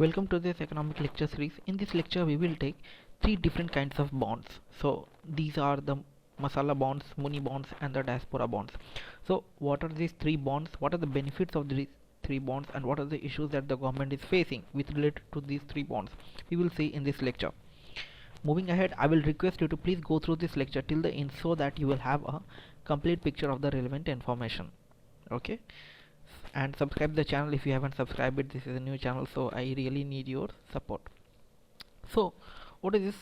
Welcome to this economic lecture series. In this lecture we will take three different kinds of bonds. So these are the masala bonds, muni bonds and the diaspora bonds. So what are these three bonds? What are the benefits of these three bonds and what are the issues that the government is facing with related to these three bonds? We will see in this lecture. Moving ahead, I will request you to please go through this lecture till the end so that you will have a complete picture of the relevant information. Okay, and subscribe the channel if you haven't subscribed it. This is a new channel, so I really need your support. So what is this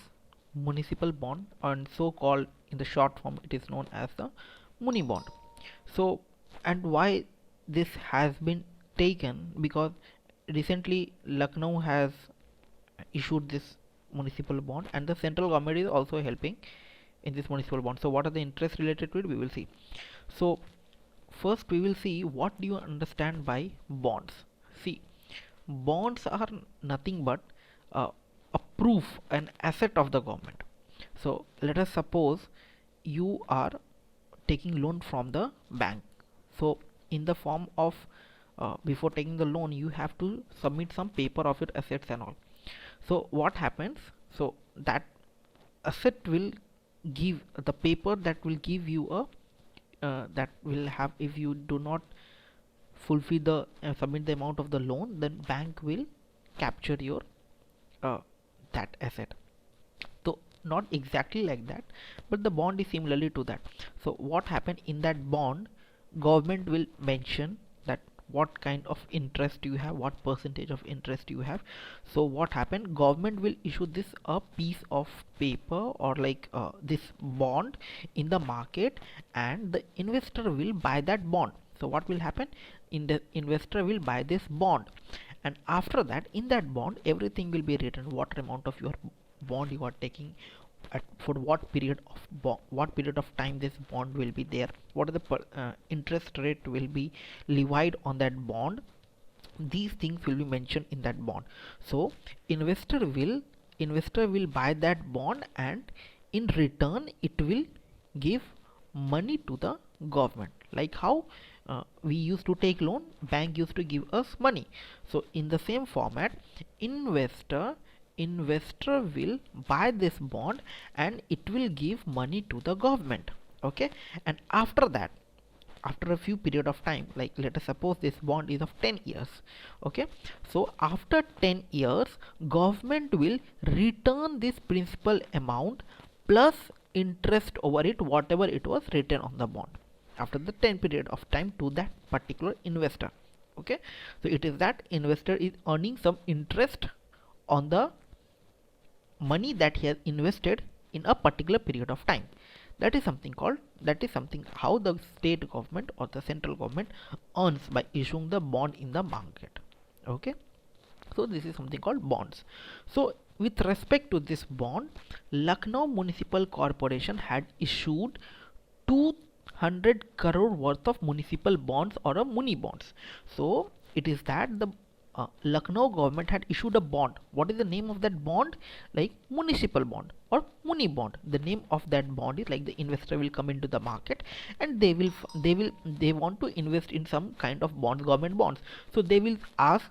municipal bond, and so called in the short form it is known as the muni bond? So, and why this has been taken? Because recently Lucknow has issued this municipal bond and the central government is also helping in this municipal bond. So what are the interests related to it, we will see. So first we will see what do you understand by bonds. See, bonds are nothing but a proof, an asset of the government. So let us suppose you are taking loan from the bank. So in the form of before taking the loan you have to submit some paper of your assets and all. So what happens, so that asset will give the paper that will give you a that will have, if you do not fulfill the submit the amount of the loan, then bank will capture your that asset. So not exactly like that, but the bond is similarly to that. So what happened in that bond, government will mention that what kind of interest you have, what percentage of interest you have. So what happened, government will issue this a piece of paper or like this bond in the market, and the investor will buy that bond. So what will happen, in the investor will buy this bond, and after that in that bond everything will be written, what amount of your bond you are taking, at for what period of what period of time this bond will be there, what are the interest rate will be levied on that bond. These things will be mentioned in that bond. So investor will buy that bond, and in return it will give money to the government, like how we used to take loan, bank used to give us money. So in the same format, investor will buy this bond and it will give money to the government. Okay, and after that, after a few period of time, like let us suppose this bond is of 10 years. Okay, so after 10 years government will return this principal amount plus interest over it, whatever it was written on the bond, after the 10 period of time to that particular investor. Okay, so it is that investor is earning some interest on the money that he has invested in a particular period of time. That is something called, that is something how the state government or the central government earns by issuing the bond in the market. Okay, so this is something called bonds. So with respect to this bond, Lucknow Municipal Corporation had issued 200 crore worth of municipal bonds or a muni bonds. So it is that the Lucknow government had issued a bond. What is the name of that bond? Like municipal bond or muni bond. The name of that bond is like the investor will come into the market and they want to invest in some kind of bonds, government bonds. So they will ask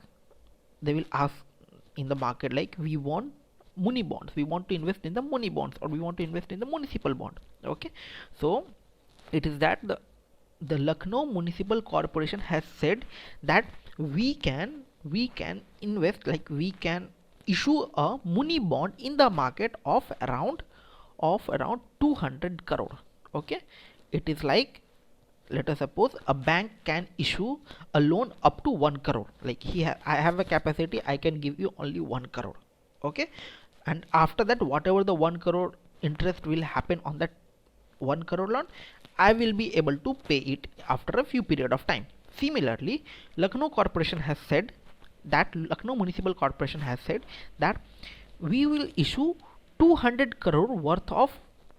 in the market, like we want muni bonds, we want to invest in the muni bonds, or we want to invest in the municipal bond. Okay, so it is that the Lucknow Municipal Corporation has said that we can invest, like we can issue a muni bond in the market of around 200 crore. Okay, it is like, let us suppose a bank can issue a loan up to 1 crore, like I have a capacity, I can give you only 1 crore. Okay, and after that whatever the 1 crore interest will happen on that 1 crore loan, I will be able to pay it after a few period of time. Similarly, Lucknow Corporation has said that, Lucknow Municipal Corporation has said that we will issue 200 crore worth of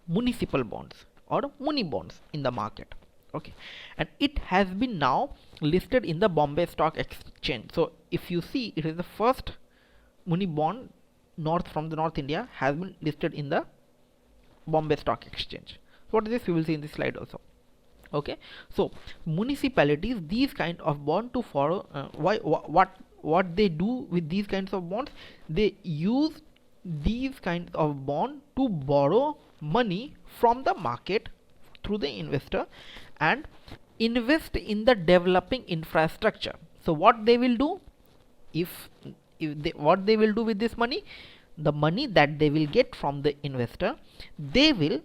municipal bonds or muni bonds in the market. Okay, and it has been now listed in the Bombay Stock Exchange. So if you see, it is the first muni bond from the North India has been listed in the Bombay Stock Exchange. What is this, we will see in this slide also. Okay, so municipalities, these kind of bond to follow, what what they do with these kinds of bonds, they use these kinds of bond to borrow money from the market through the investor and invest in the developing infrastructure. So what they will do, if what they will do with this money, the money that they will get from the investor, they will,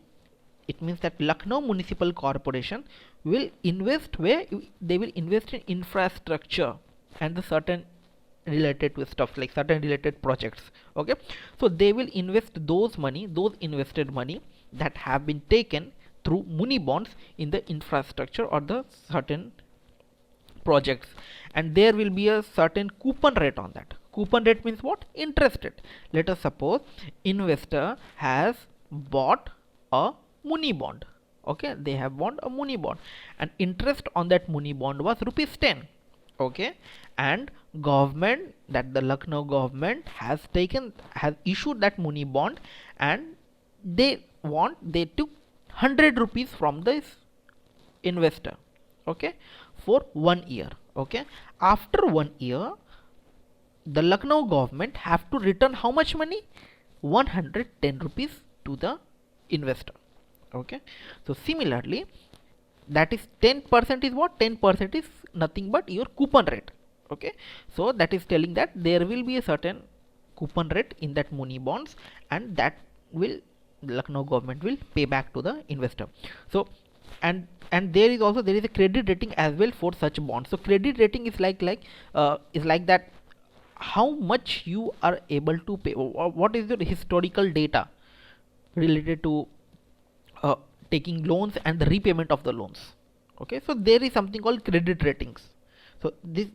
it means that Lucknow Municipal Corporation will invest where they will invest in infrastructure and the certain related to stuff like certain related projects. Okay, so they will invest those money, those invested money that have been taken through muni bonds in the infrastructure or the certain projects, and there will be a certain coupon rate on that. Coupon rate means what? Interest rate. Let us suppose investor has bought a muni bond. Okay, they have bought a muni bond and interest on that muni bond was rupees 10. Okay, and government, that the Lucknow government has issued that muni bond, and they took 100 rupees from this investor. Okay, for 1 year. Okay, after 1 year the Lucknow government have to return how much money? 110 rupees to the investor. Okay, so similarly, that is 10% is what? 10% is nothing but your coupon rate. Okay, so that is telling that there will be a certain coupon rate in that muni bonds, and that will Lucknow government will pay back to the investor. So and there is a credit rating as well for such bonds. So credit rating is like that how much you are able to pay, or what is your historical data related to taking loans and the repayment of the loans. Okay, so there is something called credit ratings. So this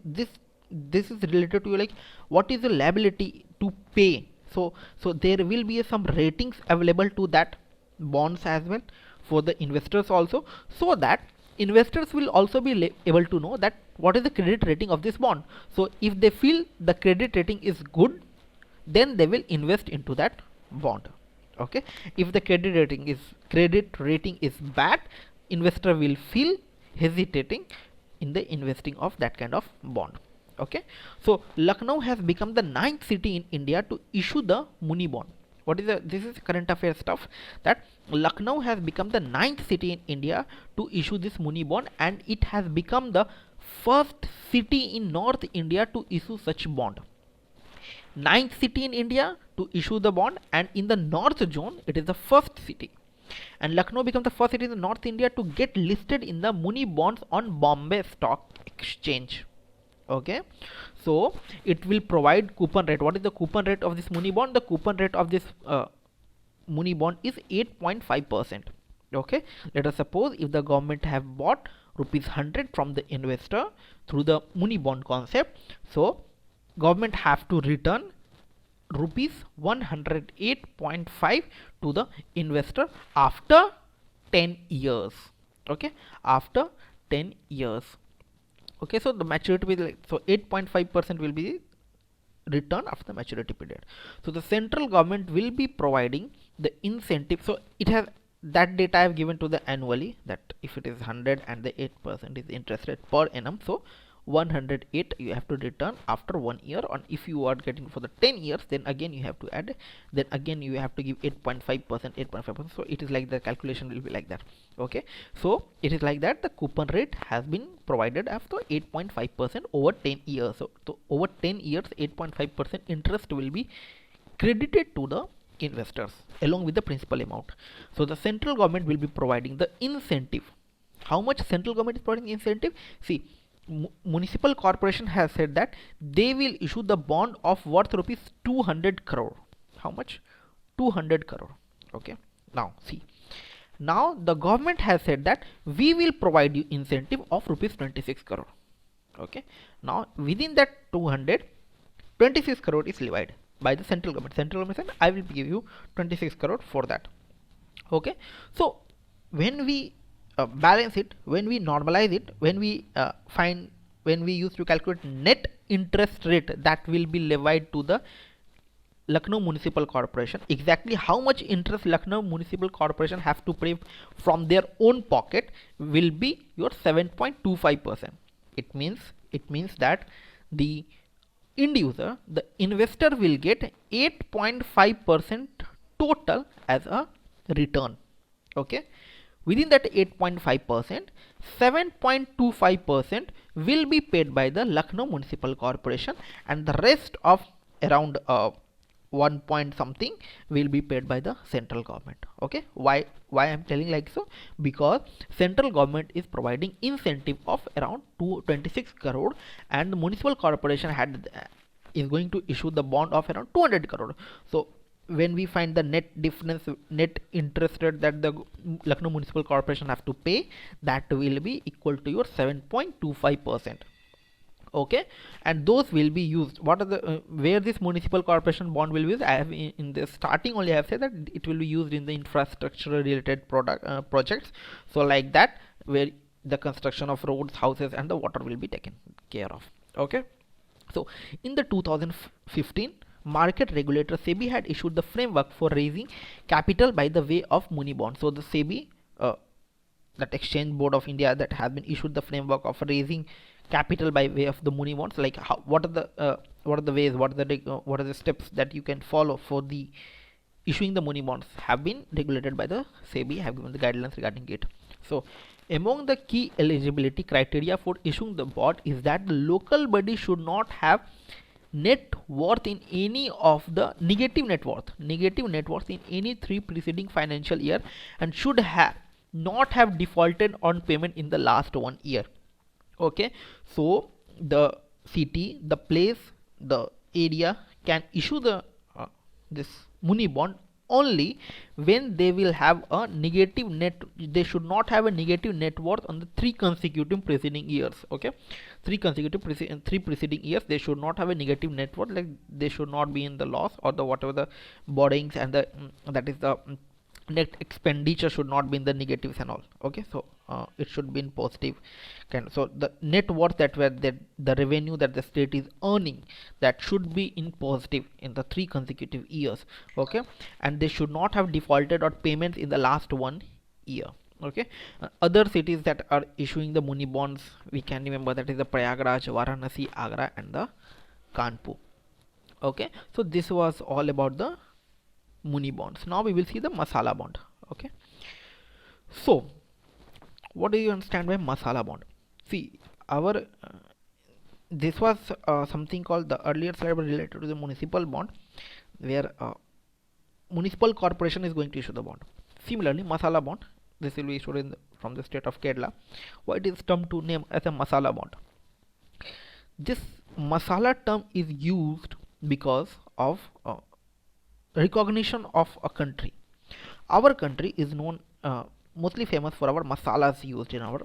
is related to like what is the liability to pay. So there will be some ratings available to that bonds as well for the investors also, so that investors will also be able to know that what is the credit rating of this bond. So if they feel the credit rating is good, then they will invest into that bond. Okay, if the credit rating is bad, investor will feel hesitating in the investing of that kind of bond. Okay, so Lucknow has become the 9th city in India to issue the muni bond. This is current affairs stuff, that Lucknow has become the 9th city in India to issue this muni bond, and it has become the first city in North India to issue such bond. 9th city in India to issue the bond, and in the north zone it is the first city. And Lucknow becomes the first city in the North India to get listed in the muni bonds on Bombay Stock Exchange. Okay, so it will provide coupon rate. What is the coupon rate of this muni bond? The coupon rate of this muni bond is 8.5%. Okay, let us suppose if the government have bought rupees 100 from the investor through the muni bond concept, so government have to return rupees 108.5 to the investor after 10 years. Okay, after 10 years. Okay, so the maturity will like, so 8.5% will be return after the maturity period. So the central government will be providing the incentive. So it has that data I have given to the annually, that if it is 100 and the 8% is interest rate per annum, so 108 you have to return after 1 year. And if you are getting for the 10 years, then again you have to add, then again you have to give 8.5%. So it is like the calculation will be like that. Okay, so it is like that the coupon rate has been provided after 8.5% over 10 years. So over 10 years 8.5% interest will be credited to the investors along with the principal amount. So the central government will be providing the incentive. How much central government is providing incentive? See, municipal corporation has said that they will issue the bond of worth rupees 200 crore. How much? 200 crore. Okay, now see, now the government has said that we will provide you incentive of rupees 26 crore. Okay, now within that 200, 26 crore is levied by the central government. Central government said I will give you 26 crore for that. Okay, so when we balance it, when we normalize it, when we use to calculate net interest rate that will be levied to the Lucknow Municipal Corporation, exactly how much interest Lucknow Municipal Corporation have to pay from their own pocket will be your 7.25%. It means that the end user, the investor will get 8.5% total as a return. Okay, within that 8.5%, 7.25% will be paid by the Lucknow Municipal Corporation, and the rest of around 1 point something will be paid by the central government. Okay, why I'm telling like so? Because central government is providing incentive of around 226 crore, and the municipal corporation is going to issue the bond of around 200 crore. So when we find the net difference, net interest rate that the Lucknow Municipal Corporation have to pay, that will be equal to your 7.25%. Okay, and those will be used. What are the where this municipal corporation bond will be used? I have in the starting only I have said that it will be used in the infrastructure related projects. So like that, where the construction of roads, houses, and the water will be taken care of. Okay, so in the 2015, market regulator SEBI had issued the framework for raising capital by the way of muni bonds. So the SEBI, that Exchange Board of India, that has been issued the framework of raising capital by way of the muni bonds. Like how, what are the ways, what are the steps that you can follow for the issuing the muni bonds, have been regulated by the SEBI, have given the guidelines regarding it. So among the key eligibility criteria for issuing the bond is that the local body should not have net worth in any of the negative net worth in any 3 preceding financial year, and should have not have defaulted on payment in the last 1 year. Okay, so the city, the place, the area can issue the this muni bond only when they will have a negative net, they should not have a negative net worth on the 3 consecutive preceding years. Okay, 3 preceding years they should not have a negative net worth, like they should not be in the loss, or the whatever the borrowings and the that is the net expenditure should not be in the negatives and all. Okay, so it should be in positive kind. So the net worth that the revenue that the state is earning, that should be in positive in the 3 consecutive years. Okay, and they should not have defaulted on payments in the last 1 year. Okay, other cities that are issuing the muni bonds, we can remember, that is the Prayagraj, Varanasi, Agra, and the Kanpur. Okay, so this was all about the muni bonds. Now we will see the masala bond. Okay, so what do you understand by masala bond? See, our this was something called, the earlier slide was related to the municipal bond, where municipal corporation is going to issue the bond. Similarly, masala bond, this will be issued from the state of Kerala. Why it is termed to name as a masala bond? This masala term is used because of recognition of a country. Our country is known mostly famous for our masalas used in our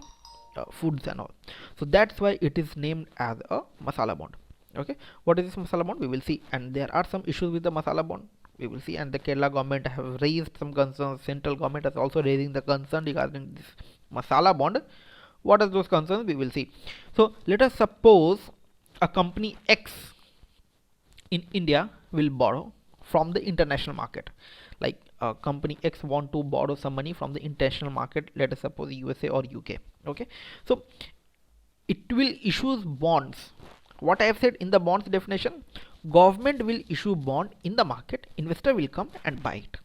foods and all. So that's why it is named as a masala bond. Okay, what is this masala bond? We will see, and there are some issues with the masala bond. We will see, and the Kerala government have raised some concerns. Central government is also raising the concern regarding this masala bond. What are those concerns? We will see. So let us suppose a company X in India will borrow from the international market. Like company X want to borrow some money from the international market, let us suppose USA or UK. Okay, so it will issue bonds. What I have said in the bonds definition, government will issue bond in the market, investor will come and buy it.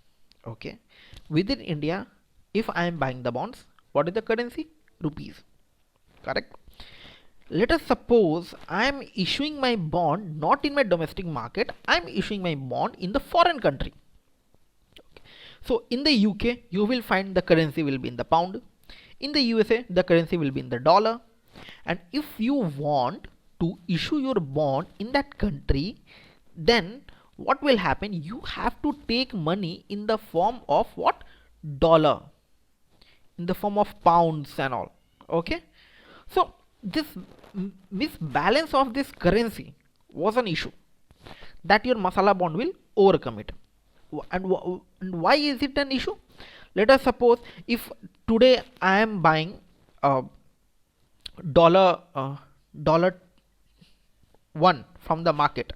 Okay, within India, if I am buying the bonds, what is the currency? Rupees. Correct. Let us suppose I am issuing my bond not in my domestic market, I am issuing my bond in the foreign country. Okay. So in the UK, you will find the currency will be in the pound. In the USA, the currency will be in the dollar. And if you want to issue your bond in that country, then what will happen? You have to take money in the form of what? Dollar, in the form of pounds and all. Okay, so this misbalance of this currency was an issue that your masala bond will overcome it. And why is it an issue? Let us suppose if today I am buying dollar one from the market.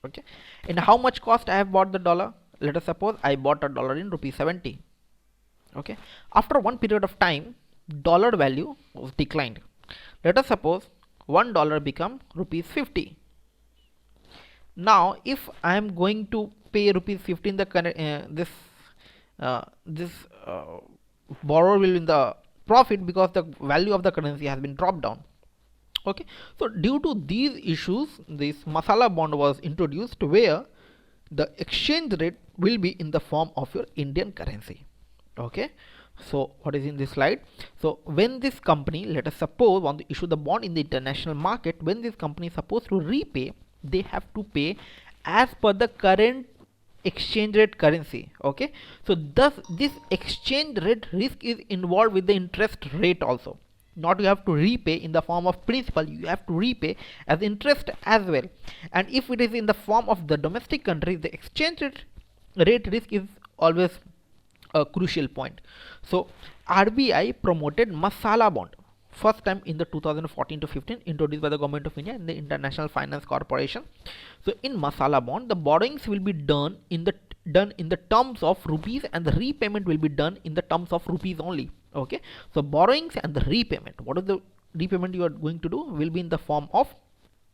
Okay, and how much cost I have bought the dollar? Let us suppose I bought a dollar in rupees 70. Okay, after one period of time, dollar value was declined. Let us suppose $1 become rupees 50. Now if I am going to pay rupees 15, the this borrower will be in the profit because the value of the currency has been dropped down. Okay, so due to these issues, this masala bond was introduced where the exchange rate will be in the form of your Indian currency. Okay, so what is in this slide? So when this company, let us suppose, want to issue the bond in the international market, when this company is supposed to repay, they have to pay as per the current exchange rate currency. Okay, so thus this exchange rate risk is involved with the interest rate also. Not you have to repay in the form of principal, you have to repay as interest as well. And if it is in the form of the domestic country, the exchange rate risk is always a crucial point. So RBI promoted masala bond first time in the 2014 to 15, introduced by the government of India and the International Finance Corporation. So in masala bond, the borrowings will be done in the terms of rupees, and the repayment will be done in the terms of rupees only. Okay, so borrowings and the repayment, what is the repayment you are going to do, will be in the form of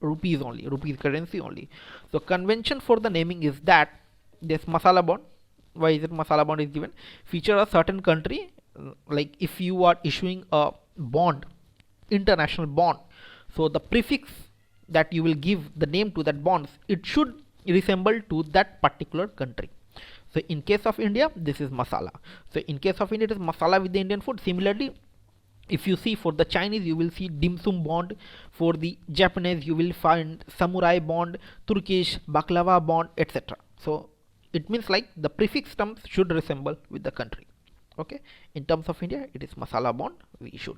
rupees only, rupees currency only. So convention for the naming is that this masala bond, why is it masala bond is given, feature a certain country, like if you are issuing a bond, international bond, so the prefix that you will give the name to that bonds, it should resemble to that particular country. So in case of India, this is masala. So in case of India, it is masala with the Indian food. Similarly, if you see for the Chinese, you will see dim sum bond. For the Japanese, you will find samurai bond, Turkish baklava bond, etc. So it means like the prefix terms should resemble with the country. Okay, in terms of India, it is masala bond we issued.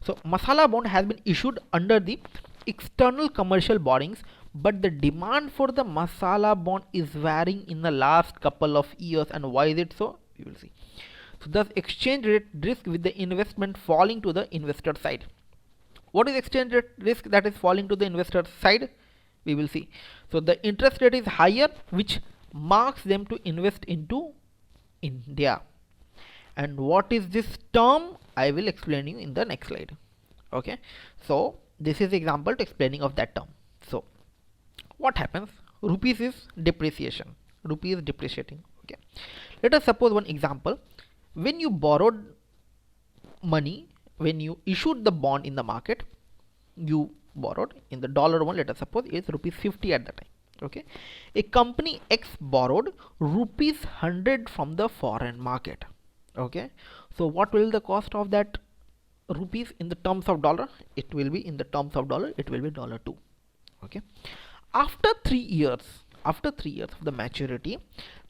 So masala bond has been issued under the external commercial borrowings, but the demand for the masala bond is varying in the last couple of years. And why is it so? We will see. So thus exchange rate risk with the investment falling to the investor side. What is exchange rate risk that is falling to the investor side? We will see. So the interest rate is higher, which marks them to invest into India. And what is this term? I will explain you in the next slide. Okay, so this is example to explaining of that term. So what happens? Rupees is depreciation. Rupee is depreciating. Okay, let us suppose one example. When you borrowed money, when you issued the bond in the market, you borrowed in the dollar one, let us suppose is rupees 50 at the time. Okay, a company X borrowed rupees 100 from the foreign market. Okay, so what will the cost of that rupees in the terms of dollar? It will be in the terms of dollar, it will be $2. Okay, after 3 years, after 3 years of the maturity,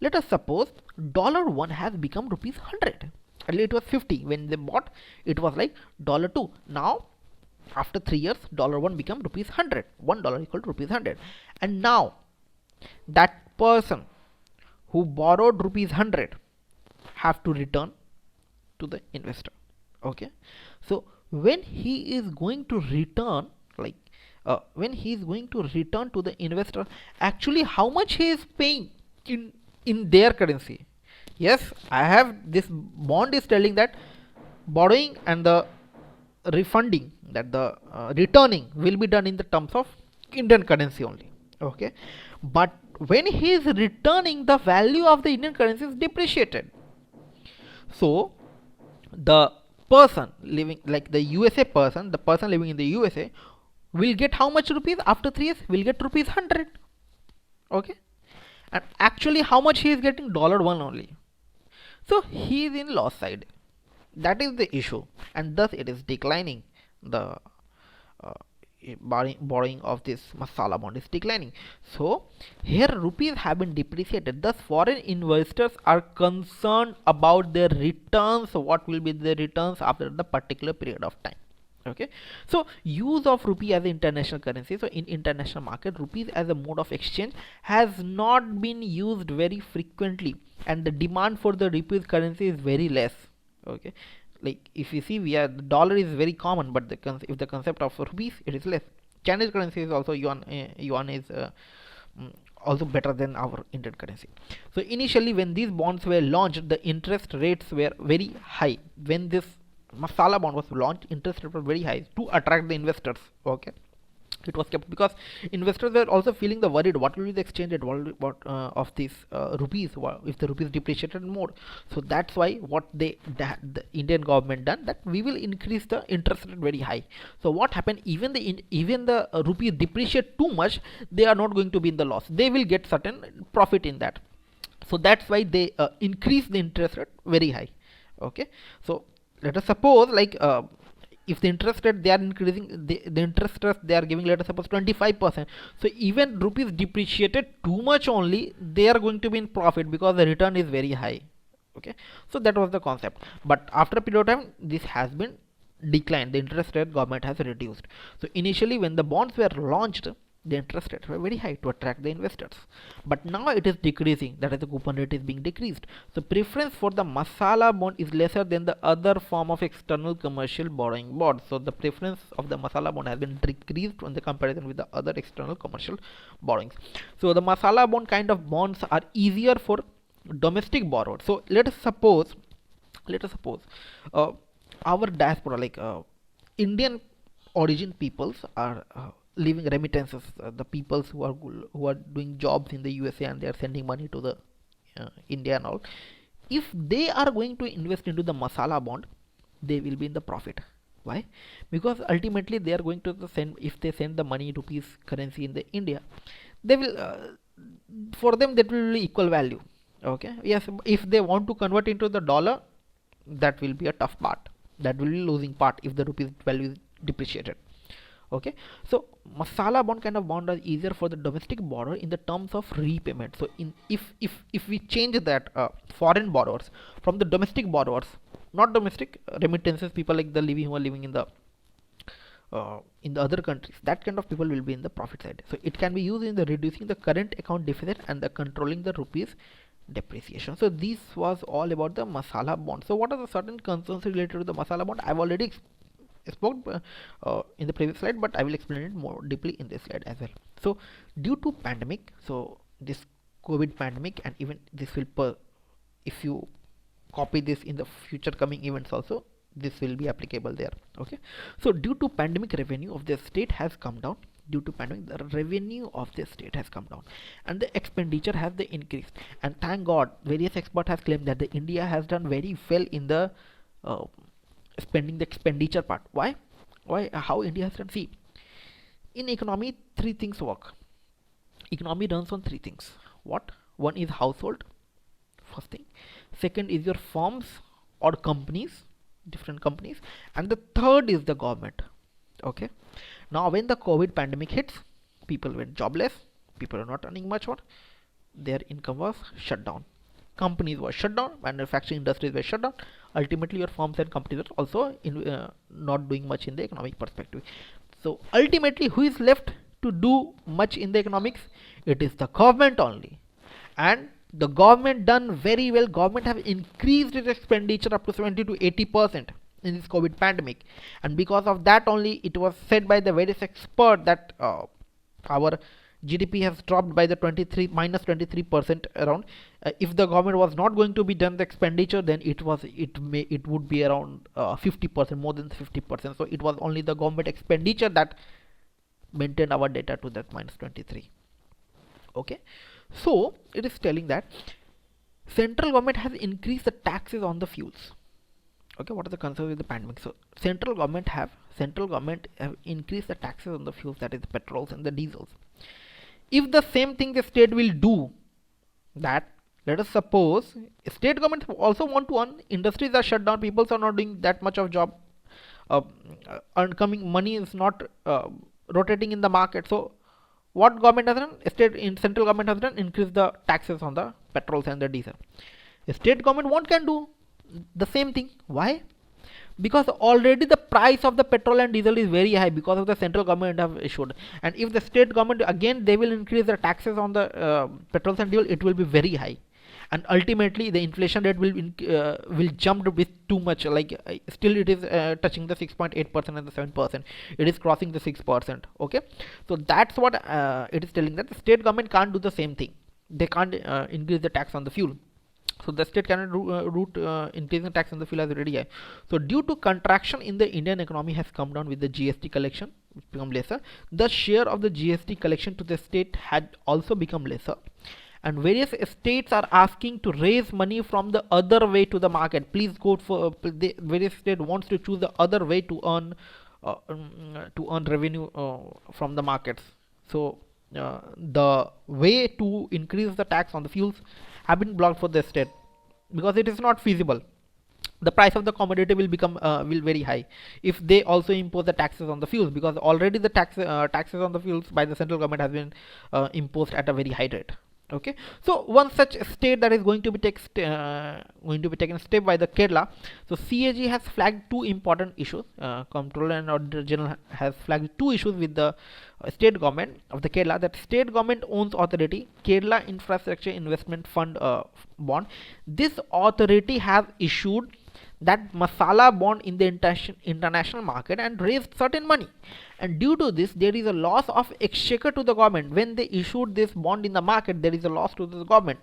let us suppose $1 has become rupees 100. Earlier it was 50 when they bought, it was like $2. Now after 3 years, $1 become rupees 100. $1 equal to rupees 100. And now that person who borrowed rupees 100 have to return to the investor. Okay, so when he is going to return, like when he is going to return to the investor, actually how much he is paying in their currency? Yes, I have this bond is telling that borrowing and the refunding, that the returning will be done in the terms of Indian currency only. Okay, but when he is returning, the value of the Indian currency is depreciated. So the person living, like the USA person, the person living in the USA will get how much rupees after 3 years? Will get rupees 100. Okay, and actually how much he is getting? $1 only. So he is in loss side. That is the issue, and thus it is declining. The uh, borrowing of this masala bond is declining. So here rupees have been depreciated, thus foreign investors are concerned about their returns. What will be the returns after the particular period of time? Okay, so use of rupee as an international currency. So in international market, rupees as a mode of exchange has not been used very frequently, and the demand for the rupees currency is very less. Okay, like if you see, the dollar is very common, but if the concept of rupees, it is less. Chinese currency is also yuan. Yuan is also better than our Indian currency. So initially when these bonds were launched, the interest rates were very high. When this masala bond was launched, interest rate was very high to attract the investors. Okay, It was kept because investors were also feeling the worried what will be the exchange rate, what of these rupees, if the rupees depreciated more. So that's why what the Indian government done, that we will increase the interest rate very high. So what happened, even the rupee depreciate too much, they are not going to be in the loss, they will get certain profit in that. So that's why they increase the interest rate very high. Okay, so let us suppose like if the interest rate they are increasing, the interest rate they are giving, let us suppose 25%. So even rupees depreciated too much only, they are going to be in profit because the return is very high. Okay, so that was the concept, but after a period of time this has been declined, the interest rate government has reduced. So initially when the bonds were launched, the interest rates were very high to attract the investors, but now it is decreasing, that is the coupon rate is being decreased. So preference for the masala bond is lesser than the other form of external commercial borrowing bonds. So the preference of the masala bond has been decreased in the comparison with the other external commercial borrowings. So the masala bond kind of bonds are easier for domestic borrowers. So let us suppose uh, our diaspora, like Indian origin peoples are leaving remittances, the peoples who are doing jobs in the USA and they are sending money to the India and all. If they are going to invest into the masala bond, they will be in the profit. Why? Because ultimately they are going to send, if they send the money rupees currency in the India, they will for them that will be equal value. Okay, yes, if they want to convert into the dollar, that will be a tough part, that will be losing part if the rupees value is depreciated. Okay, so masala bond kind of bond are easier for the domestic borrower in the terms of repayment. So if we change that foreign borrowers from the domestic borrowers, not domestic remittances, people like the living who are living in the other countries, that kind of people will be in the profit side. So it can be used in the reducing the current account deficit and the controlling the rupees depreciation. So this was all about the masala bond. So what are the certain concerns related to the masala bond? I've already spoke in the previous slide, but I will explain it more deeply in this slide as well. So due to pandemic, so this COVID pandemic, and even this will if you copy this in the future coming events also, this will be applicable there. Okay, so due to pandemic, revenue of the state has come down. Due to pandemic, the revenue of the state has come down and the expenditure has the increased, and thank God various experts have claimed that the India has done very well in the spending, the expenditure part. Why how India has done? See, in economy three things work. Economy runs on three things. What? One is household, first thing. Second is your firms or companies, different companies, and the third is the government. Okay, now when the COVID pandemic hits, people went jobless, people are not earning much, what their income was shut down, companies were shut down, manufacturing industries were shut down, ultimately your firms and companies are also not doing much in the economic perspective. So ultimately who is left to do much in the economics? It is the government only, and the government done very well. Government have increased its expenditure up to 70 to 80% in this COVID pandemic, and because of that only it was said by the various experts that our GDP has dropped by the 23% around. If the government was not going to be done the expenditure, then it would be around 50%, more than 50%. So it was only the government expenditure that maintained our data to that minus 23. Okay, so it is telling that central government has increased the taxes on the fuels. Okay, what are the concerns with the pandemic? So central government have increased the taxes on the fuels, that is the petrols and the diesels. If the same thing the state will do, that let us suppose state government also want to earn, industries are shut down, people are not doing that much of job, incoming money is not rotating in the market. So what government has done? Central government has done, increase the taxes on the petrols and the diesel. State government what can do? The same thing. Why? Because already the price of the petrol and diesel is very high because of the central government have issued, and if the state government again they will increase the taxes on the petrol and diesel, it will be very high, and ultimately the inflation rate will jump with too much, like still it is touching the 6.8% and the 7%, it is crossing the 6%. Okay, so that's what it is telling, that the state government can't do the same thing, they can't increase the tax on the fuel. So the state cannot root increasing tax on the fuel as already high. So due to contraction in the Indian economy has come down with the GST collection, become lesser. The share of the GST collection to the state had also become lesser, and various states are asking to raise money from the other way to the market. Please go for the various state wants to choose the other way to earn revenue from the markets. So the way to increase the tax on the fuels have been blocked for the state because it is not feasible. The price of the commodity will become will very high if they also impose the taxes on the fuels, because already the taxes on the fuels by the central government has been imposed at a very high rate. Okay, so one such state that is going to be taken step by the Kerala. So CAG has flagged two important issues. Comptroller and Auditor General has flagged two issues with the state government of the Kerala. That state government owns authority, Kerala Infrastructure Investment Fund bond. This authority has issued that masala bond in the international market and raised certain money, and due to this there is a loss of exchequer to the government. When they issued this bond in the market, there is a loss to the government.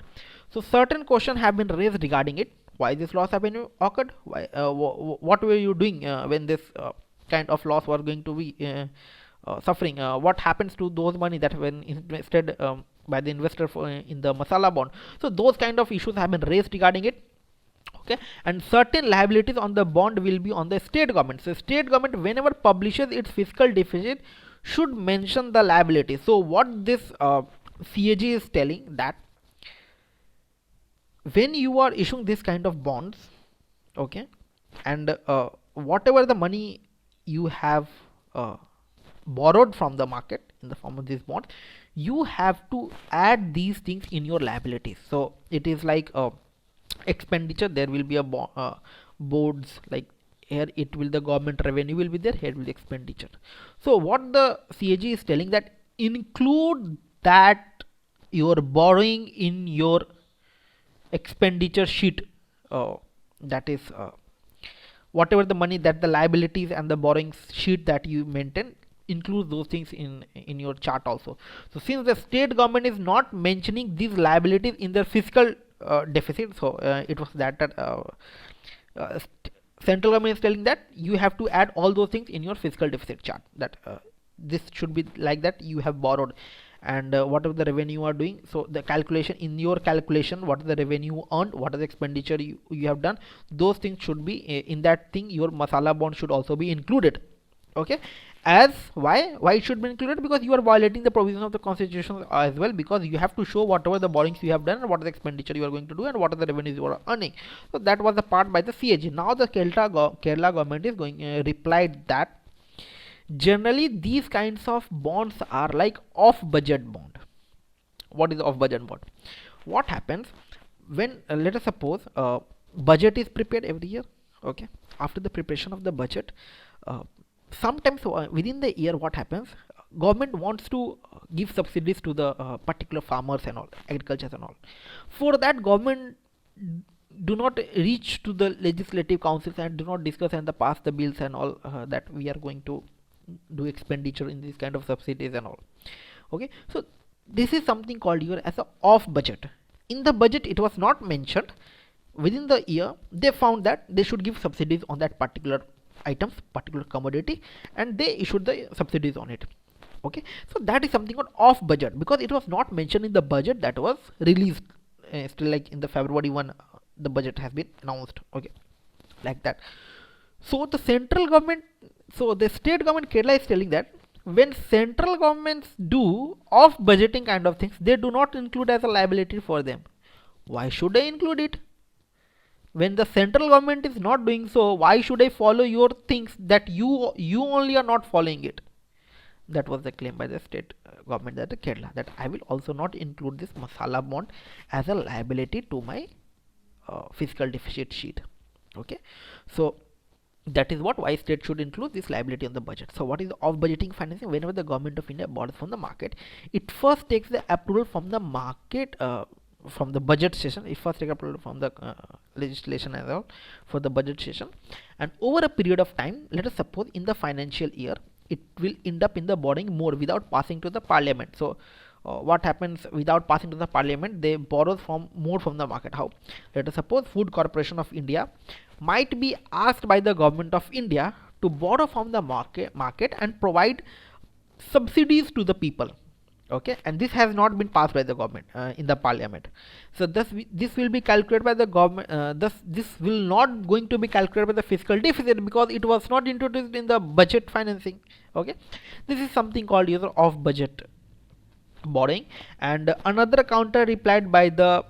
So certain questions have been raised regarding it. Why this loss have been occurred? Why what were you doing when this kind of loss was going to be suffering? What happens to those money that when invested by the investor in the masala bond? So those kind of issues have been raised regarding it. Okay, and certain liabilities on the bond will be on the state government. So state government, whenever publishes its fiscal deficit, should mention the liability. So what this CAG is telling, that when you are issuing this kind of bonds, okay, and whatever the money you have borrowed from the market in the form of this bond, you have to add these things in your liabilities. So it is like expenditure, there will be a boards, like here it will, the government revenue will be there, here will be expenditure. So what the CAG is telling, that include that your borrowing in your expenditure sheet, that is whatever the money that the liabilities and the borrowing sheet that you maintain, include those things in your chart also. So since the state government is not mentioning these liabilities in their fiscal deficit, so it was that central government is telling that you have to add all those things in your fiscal deficit chart, that this should be like that you have borrowed, and whatever the revenue you are doing, so the calculation, in your calculation, what is the revenue earned, what is the expenditure you have done, those things should be in that thing. Your masala bond should also be included. Okay, as why it should be included? Because you are violating the provisions of the constitution as well, because you have to show whatever the borrowings you have done and what is the expenditure you are going to do and what are the revenues you are earning. So that was the part by the CAG. Now the Kerala government is going replied that generally these kinds of bonds are like off budget bond. What is off budget bond? What happens when let us suppose budget is prepared every year. Okay, after the preparation of the budget, sometimes within the year, what happens, government wants to give subsidies to the particular farmers and all, agriculture and all. For that, government do not reach to the legislative councils and do not discuss and pass the bills and all, that we are going to do expenditure in this kind of subsidies and all. Okay, so this is something called here as a off budget. In the budget it was not mentioned. Within the year they found that they should give subsidies on that particular items, particular commodity, and they issued the subsidies on it. Okay, so that is something called off budget, because it was not mentioned in the budget that was released still, like in the February 1 the budget has been announced. Okay, like that. So the central government, so the state government Kerala is telling that when central governments do off budgeting kind of things, they do not include as a liability for them. Why should I include it? When the central government is not doing so, why should I follow your things that you only are not following it? That was the claim by the state government, that the Kerala, that I will also not include this masala bond as a liability to my fiscal deficit sheet. Okay, so that is why state should include this liability on the budget. So what is off budgeting financing? Whenever the government of India borrows from the market, it first takes the approval from the market, from the budget session. It first takes approval from the legislation as well for the budget session, and over a period of time, let us suppose in the financial year, it will end up in the borrowing more without passing to the parliament. So what happens without passing to the parliament? They borrow from more from the market. How? Let us suppose Food Corporation of India might be asked by the government of India to borrow from the market and provide subsidies to the people. Okay, and this has not been passed by the government in the parliament. So this will be calculated by the government. This will not going to be calculated by the fiscal deficit because it was not introduced in the budget financing. Okay, this is something called off budget borrowing. And another counter replied by the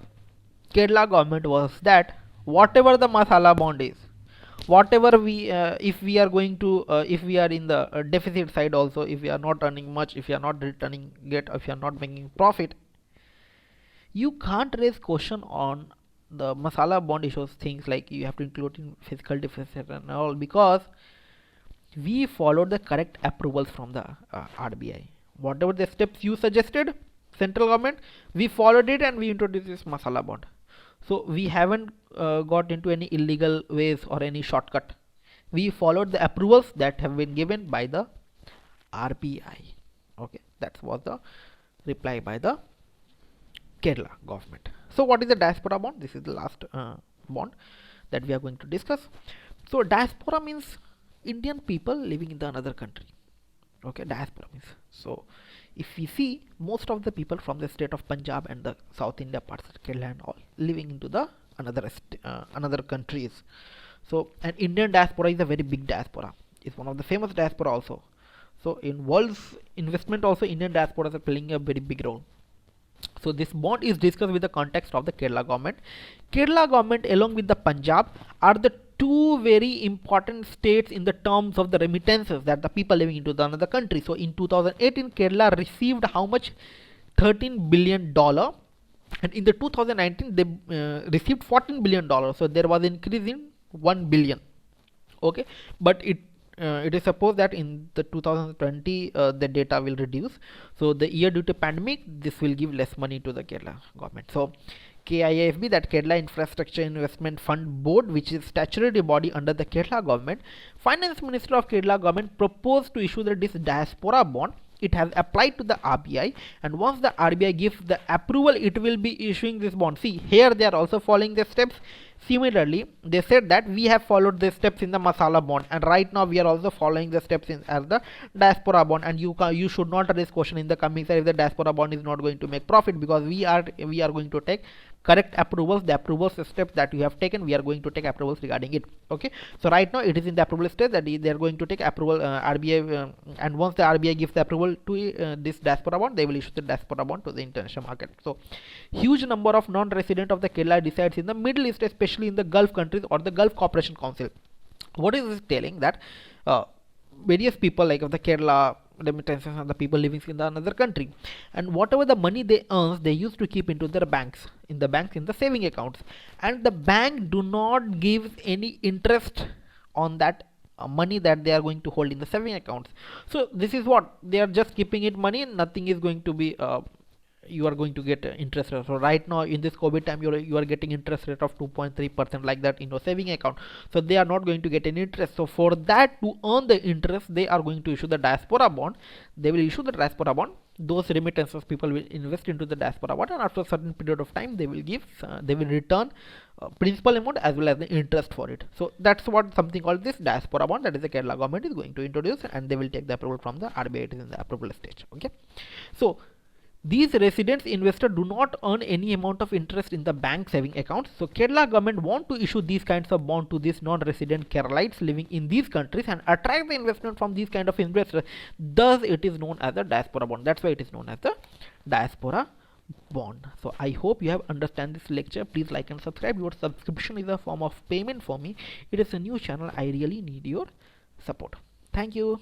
Kerala government was that whatever the masala bond is, whatever we if we are going to if we are in the deficit side also, if we are not earning much, if we are not returning get, if you are not making profit, you can't raise question on the masala bond issues, things like you have to include in fiscal deficit and all, because we followed the correct approvals from the RBI. Whatever the steps you suggested, central government, we followed it and we introduced this masala bond. So we haven't got into any illegal ways or any shortcut. We followed the approvals that have been given by the RBI. Okay, that was the reply by the Kerala government. So what is the diaspora bond? This is the last bond that we are going to discuss. So diaspora means Indian people living in the another country. Okay, diaspora means, so if we see, most of the people from the state of Punjab and the South India parts of Kerala and all living into the another countries. So an Indian diaspora is a very big diaspora. It's one of the famous diaspora also. So in world's investment also, Indian diasporas are playing a very big role. So this bond is discussed with the context of the Kerala government. Kerala government along with the Punjab are the two very important states in the terms of the remittances that the people living into the another country. So in 2018, Kerala received how much? $13 billion, and in the 2019 they received $14 billion. So there was an increase in 1 billion. Okay, but it is supposed that in the 2020 the data will reduce. So the year due to pandemic, this will give less money to the Kerala government. So KIAFB, that Kerala Infrastructure Investment Fund Board, which is statutory body under the Kerala government, Finance Minister of Kerala government proposed to issue this diaspora bond. It has applied to the RBI, and once the RBI gives the approval, it will be issuing this bond. See, here they are also following the steps. Similarly, they said that we have followed the steps in the masala bond, and right now we are also following the steps in as the diaspora bond. And you should not raise question in the coming side if the diaspora bond is not going to make profit, because we are going to take correct approvals. The approvals steps that we have taken, we are going to take approvals regarding it. Okay, so right now it is in the approval stage that they are going to take approval RBI, and once the RBI gives the approval to this diaspora bond, they will issue the diaspora bond to the international market. So huge number of non-resident of the Kerala resides in the Middle East, especially in the Gulf countries or the Gulf Cooperation Council. What is this telling? That various people like of the Kerala remittances and the people living in the another country, and whatever the money they earn, they used to keep into their banks, in the saving accounts, and the bank do not give any interest on that money that they are going to hold in the saving accounts. So this is what they are just keeping it money, and nothing is going to be you are going to get interest rate. So right now in this COVID time, you are getting interest rate of 2.3% like that in your saving account. So they are not going to get any interest. So for that, to earn the interest, they are going to issue the diaspora bond. They will issue the diaspora bond. Those remittances people will invest into the diaspora bond, and after a certain period of time they will give they will return principal amount as well as the interest for it. So that's what something called this diaspora bond, that is the Kerala government is going to introduce, and they will take the approval from the RBI. It is in the approval stage. Okay, so these residents investors do not earn any amount of interest in the bank saving accounts. So Kerala government want to issue these kinds of bond to these non-resident Keralites living in these countries and attract the investment from these kind of investors. Thus it is known as the diaspora bond. That's why it is known as the diaspora bond. So I hope you have understand this lecture. Please like and subscribe. Your subscription is a form of payment for me. It is a new channel. I really need your support. Thank you.